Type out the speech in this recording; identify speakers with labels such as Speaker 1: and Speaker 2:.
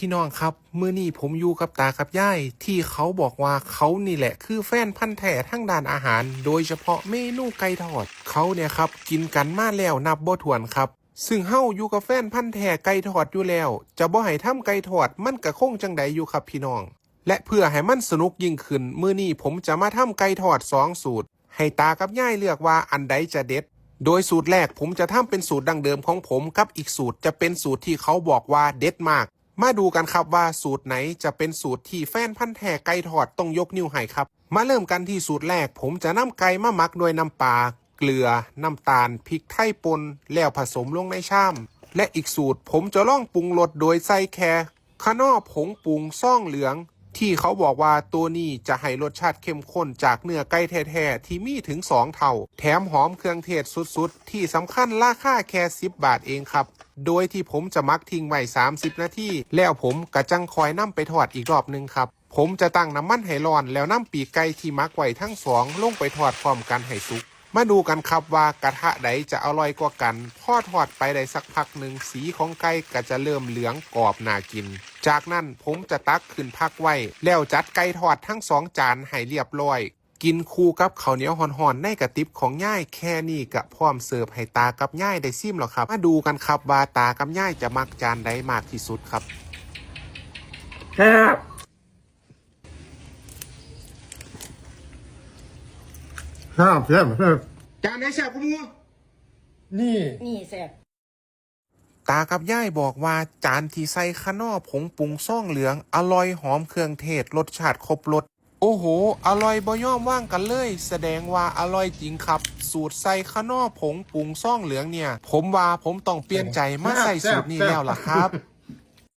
Speaker 1: พี่น้องครับมื้อนี้ผมอยู่กับตากับยายที่เขาบอกว่าเขานี่แหละคือแฟนพันธุ์แท้ทั้งด้านอาหารโดยเฉพาะเมนูไก่ทอดเขาเนี่ยครับกินกันมาแล้วนับบ่ถ้วนครับซึ่งเฮาอยู่กับแฟนพันธุ์แท้ไก่ทอดอยู่แล้วจะบ่ให้ทำไก่ทอดมันก็คงจังใดอยู่ครับพี่น้องและเพื่อให้มันสนุกยิ่งขึ้นมื้อนี้ผมจะมาทำไก่ทอด2สูตรให้ตากับยายเลือกว่าอันใดจะเด็ดโดยสูตรแรกผมจะทำเป็นสูตรดั้งเดิมของผมกับอีกสูตรจะเป็นสูตรที่เขาบอกว่าเด็ดมากมาดูกันครับว่าสูตรไหนจะเป็นสูตรที่แฟนพันธุ์แท้ไก่ทอดต้องยกนิ้วให้ครับมาเริ่มกันที่สูตรแรกผมจะนำไก่มาหมักด้วยน้ำปลาเกลือน้ำตาลพริกไทยป่นแล้วผสมลงในชามและอีกสูตรผมจะลองปรุงรสโดยใส่แค่คะน้อผงปรุงซ่องเหลืองที่เขาบอกว่าตัวนี้จะให้รสชาติเข้มข้นจากเนื้อไก่แท้ๆที่มีถึง2เท่าแถมหอมเครื่องเทศสุดๆที่สำคัญราคาแค่10 บาทเองครับโดยที่ผมจะมักทิ้งไว้30 นาทีแล้วผมก็จังคอยนำไปทอดอีกรอบนึงครับผมจะตั้งน้ำมันให้ร้อนแล้วนำปีกไก่ที่มักไว้ทั้งสองลงไปทอดพร้อมกันให้สุกมาดูกันครับว่ากระทะใดจะอร่อยกว่ากันพอทอดไปได้สักพักหนึ่งสีของไก่ก็จะเริ่มเหลืองกรอบน่ากินจากนั้นผมจะตักขึ้นพักไว้แล้วจัดไก่ทอดทั้ง2จานให้เรียบร้อยกินคู่กับข้าวเหนียวห่อนๆในกระติบของย่ายแค่นี้ก็พร้อมเสิร์ฟให้ตากับย่ายได้ซิมแล้วครับมาดูกันครับว่าตากับย่ายจะมักจานใดมากที่สุดครับ
Speaker 2: ครับครับ
Speaker 1: จานไหนแซ่บกูมัว
Speaker 2: นี่แซ่บ
Speaker 1: ตากับย่ายบอกว่าจานที่ใส่คะน้อผงปรุงซ่องเหลืองอร่อยหอมเครื่องเทศรสชาติครบรสโอ้โหอร่อยบ่ย่อมว่างกันเลยแสดงว่าอร่อยจริงครับสูตรใส่คะน้อผงปรุงซ่องเหลืองเนี่ยผมว่าผมต้องเปลี่ยนใจมาใส่สูตรนี้แล้วล่ะครับ